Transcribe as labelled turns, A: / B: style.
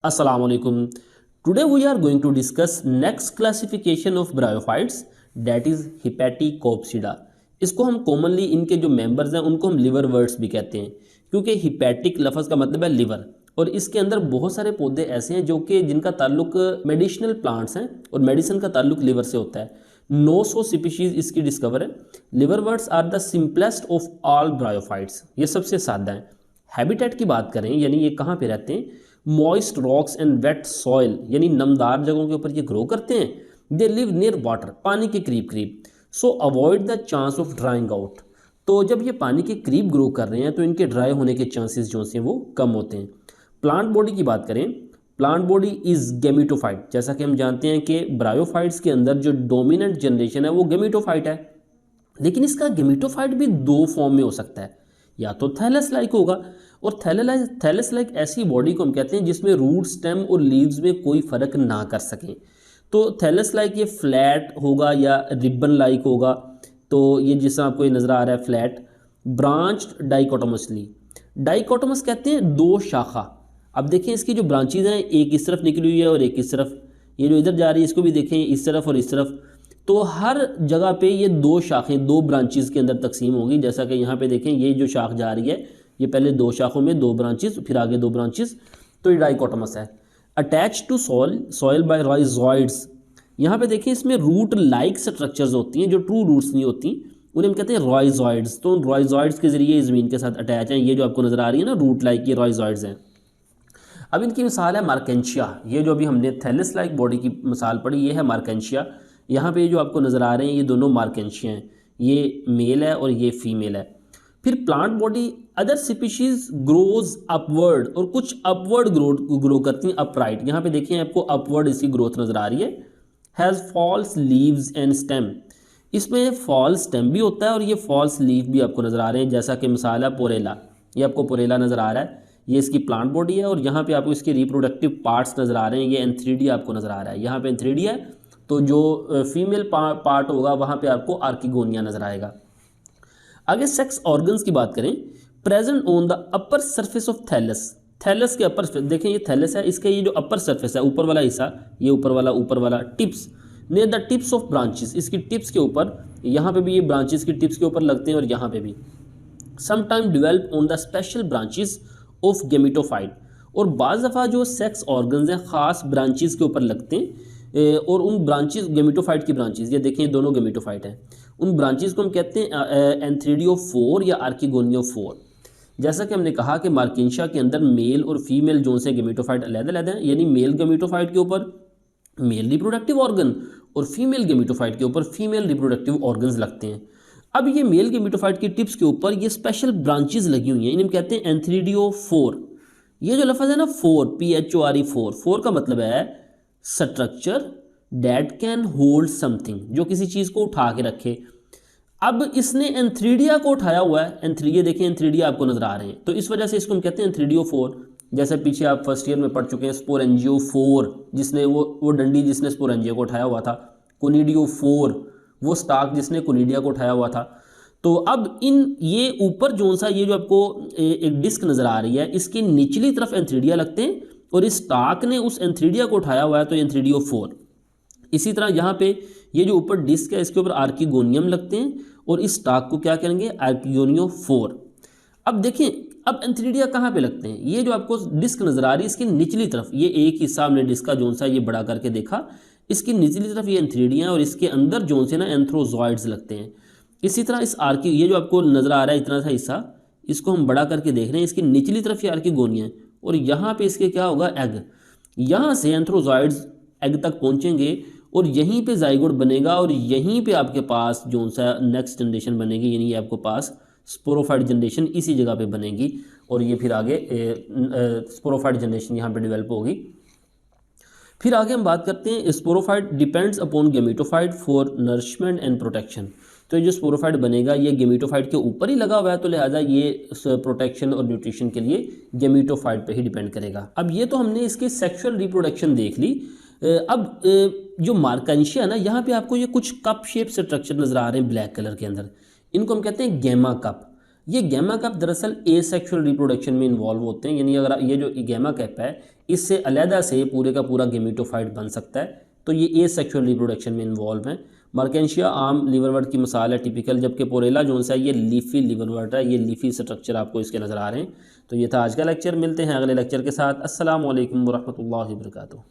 A: Assalamu alaikum. Today we are going to discuss next classification of bryophytes, that is Hepaticopsida. इसको हम commonly इनके जो members हैं उनको हम लिवर वर्ड्स भी कहते हैं, क्योंकि हिपैटिक लफ्ज़ का मतलब है लिवर, और इसके अंदर बहुत सारे पौधे ऐसे हैं जो कि जिनका ताल्लुक मेडिसिनल प्लांट्स हैं और मेडिसिन का ताल्लुक लिवर से होता है। 900 स्पीशीज इसकी डिस्कवर है। Liver words are the simplest of all bryophytes, ये सबसे सादा हैं। हैबिटेट की बात करें यानी ये कहाँ पे रहते हैं, moist rocks and wait soil यानी नमदार जगहों के ऊपर ये ग्रो करते हैं। दे लिव नियर वाटर, पानी के करीब करीब। सो avoid the chance of drawing out, तो जब ये पानी के करीब ग्रो कर रहे हैं तो इनके ड्राई होने के चांसेस जो हैं वो कम होते हैं। प्लांट बॉडी की बात करें, प्लांट बॉडी इज गेमिटोफाइट। जैसा कि हम जानते हैं कि ब्रायोफाइट्स के अंदर जो डोमिनेंट जनरेशन है वो गेमिटोफाइट है, लेकिन इसका गेमिटोफाइट भी दो फॉर्म में हो सकता है, या तो थैलस लाइक होगा, और थैलस लाइक ऐसी बॉडी को हम कहते हैं जिसमें रूट, स्टेम और लीव्स में कोई फर्क ना कर सकें। तो थैलस लाइक ये फ्लैट होगा या रिबन लाइक होगा। तो ये जिससे आपको ये नज़र आ रहा है फ्लैट। ब्रांच्ड डाइकोटोमसली, डाइकोटोमस कहते हैं दो शाखा। अब देखें इसकी जो ब्रांचेज हैं, एक इस तरफ निकली हुई है और एक इस तरफ, ये जो इधर जा रही है इसको भी देखें, इस तरफ और इस तरफ। तो हर जगह पे ये दो शाखें, दो ब्रांचेज के अंदर तकसीम होगी। जैसा कि यहाँ पे देखें, ये जो शाख जा रही है ये पहले दो शाखों में दो ब्रांचेस, फिर आगे दो ब्रांचेस, तो ये डाइकोटोमस है। Attach to soil by rhizoids, यहाँ पे देखिए इसमें रूट लाइक स्ट्रक्चर्स होती हैं जो ट्रू रूट्स नहीं होती, उन्हें हम कहते हैं राइजॉइड्स। तो राइजॉइड्स के जरिए ज़मीन के साथ अटैच हैं। ये जो आपको नज़र आ रही है ना रूट लाइक, ये राइजॉइड्स हैं। अब इनकी मिसाल है मार्केंशिया। ये जो अभी हमने थैलस लाइक बॉडी की मिसाल पढ़ी, ये है मार्केंशिया। यहाँ पे जो आपको नज़र आ रहे हैं ये दोनों मार्केंशिया हैं, ये मेल है और ये फीमेल है। फिर plant body other species grows upward, और कुछ अपवर्ड ग्रो करती हैं अपराइट। यहाँ पे देखिए आपको अपवर्ड इसकी ग्रोथ नज़र आ रही है। Has false leaves and stem, इसमें फॉल्स स्टेम भी होता है और ये फॉल्स लीव भी आपको नज़र आ रहे हैं। जैसा कि मिसाल है पोरेला, ये आपको पोरेला नज़र आ रहा है, ये इसकी प्लांट बॉडी है। और यहाँ पे आपको इसके रिप्रोडक्टिव पार्ट्स नज़र आ रहे हैं। ये एंथ्रीडिया आपको नज़र आ रहा है, यहाँ पे एंथ्रीडिया है, तो जो फीमेल पार्ट होगा वहाँ पे आपको आर्किगोनिया नज़र आएगा। आगे सेक्स ऑर्गन्स की बात करें, present on the upper surface of thallus, thallus के अपर, देखें ये थैलस है, इसका ये जो अपर सरफेस है, ऊपर वाला हिस्सा, ये ऊपर वाला tips, near the tips of branches, इसकी टिप्स के ऊपर, यहाँ पे भी ये ब्रांचेस की टिप्स के ऊपर लगते हैं और यहाँ पे भी। Sometime develop on the special branches of gametophyte, और बाज़ दफ़ा जो सेक्स ऑर्गन्स हैं ख़ास ब्रांचेस के ऊपर लगते हैं, और उन ब्रांचेस गेमिटोफाइट की ब्रांचेस, ये देखें दोनों गेमिटोफाइट हैं, उन ब्रांचेस को हम कहते हैं एंथ्रीडियोफोर या आर्किगोनियोफोर। जैसा कि हमने कहा कि मार्केंशिया के अंदर मेल और फीमेल जोन से गेमिटोफाइट अलग-अलग हैं, यानी मेल गेमिटोफाइट के ऊपर मेल रिप्रोडक्टिव ऑर्गन और फीमेल गेमिटोफाइट के ऊपर फीमेल रिप्रोडक्टिव ऑर्गन्स लगते हैं। अब ये मेल गेमिटोफाइट की टिप्स के ऊपर ये स्पेशल ब्रांचेस लगी हुई हैं, इन्हें कहते हैं एंथ्रीडियोफोर। ये जो लफ्ज़ है ना फोर, PHORE, फोर का मतलब है structure that can hold something, जो किसी चीज़ को उठा के रखे। अब इसने एंथ्रीडिया को उठाया हुआ है, एंथ्रीडिया देखें, एंथ्रीडिया आपको नजर आ रहे हैं, तो इस वजह से इसको हम कहते हैं एंथ्रीडियोफोर। जैसे पीछे आप फर्स्ट ईयर में पढ़ चुके हैं स्पोरेंजियोफोर, जिसने वो डंडी जिसने स्पोरेंजिया को उठाया हुआ था, कोनिडियोफोर वो स्टाक जिसने कोनिडिया को उठाया हुआ था। तो अब ये ऊपर जोन सा ये जो आपको एक डिस्क नज़र आ रही है, इसकी निचली तरफ एंथ्रीडिया लगते हैं और इस स्टाक ने उस एंथ्रीडिया को उठाया हुआ है, तो एंथ्रीडियोफोर। इसी तरह यहाँ पे ये जो ऊपर डिस्क है इसके ऊपर आर्किगोनियम लगते हैं और इस स्टाक को क्या करेंगे, आर्किगोनियोफोर। अब देखें, अब एंथ्रीडिया कहाँ पे लगते हैं, ये जो आपको डिस्क नज़र आ रही है इसकी निचली तरफ, ये एक हिस्सा हमने डिस्क का जोन सा ये बड़ा करके देखा, इसकी निचली तरफ ये एंथ्रीडिया है और इसके अंदर जोन से ना एंथ्रोजॉइड्स लगते हैं। इसी तरह इस ये जो आपको नज़र आ रहा है इतना सा हिस्सा, इसको हम बड़ा करके देख रहे हैं, इसकी निचली तरफ ये आर्किगोनिया है और यहाँ पे इसके क्या होगा, एग। यहाँ से एंथ्रोजॉइड्स एग तक पहुँचेंगे और यहीं पे जाइगोट बनेगा और यहीं पे आपके पास जो सा नेक्स्ट जनरेशन बनेगी, यानी ये आपको पास स्पोरोफाइट जनरेशन इसी जगह पे बनेगी और ये फिर आगे स्पोरोफाइट जनरेशन यहाँ पे डेवलप होगी। फिर आगे हम बात करते हैं sporophyte depends upon gametophyte for nourishment and protection. तो ये जो स्पोरोफाइट बनेगा ये गेमिटोफाइट के ऊपर ही लगा हुआ है, तो लिहाजा ये प्रोटेक्शन और न्यूट्रिशन के लिए गेमिटोफाइट पे ही डिपेंड करेगा। अब ये तो हमने इसके सेक्सुअल रिप्रोडक्शन देख ली। अब जो मार्केंशिया है ना, यहाँ पे आपको ये कुछ कप शेप स्ट्रक्चर नज़र आ रहे हैं ब्लैक कलर के अंदर, इनको हम कहते हैं गैमा कप। ये गैमा कैप दरअसल एसेक्सुअल रिप्रोडक्शन में इन्वॉल्व होते हैं, यानी अगर ये जो गैमा कैप है इससे अलहदा से पूरे का पूरा गेमेटोफाइट बन सकता है, तो ये एसेक्सुअल रिप्रोडक्शन में इन्वॉल्व हैं। मर्केंशिया आम लिवरवर्ट की मिसाल है टिपिकल, जबकि पोरेला जोन्स है ये लीफी लिवरवर्ट है, ये लीफी स्ट्रक्चर आपको इसके नज़र आ रहे हैं। तो ये था आज का लेक्चर, मिलते हैं अगले लेक्चर के साथ। अस्सलाम वालेकुम वरहमतुल्लाहि वबरकातुहू।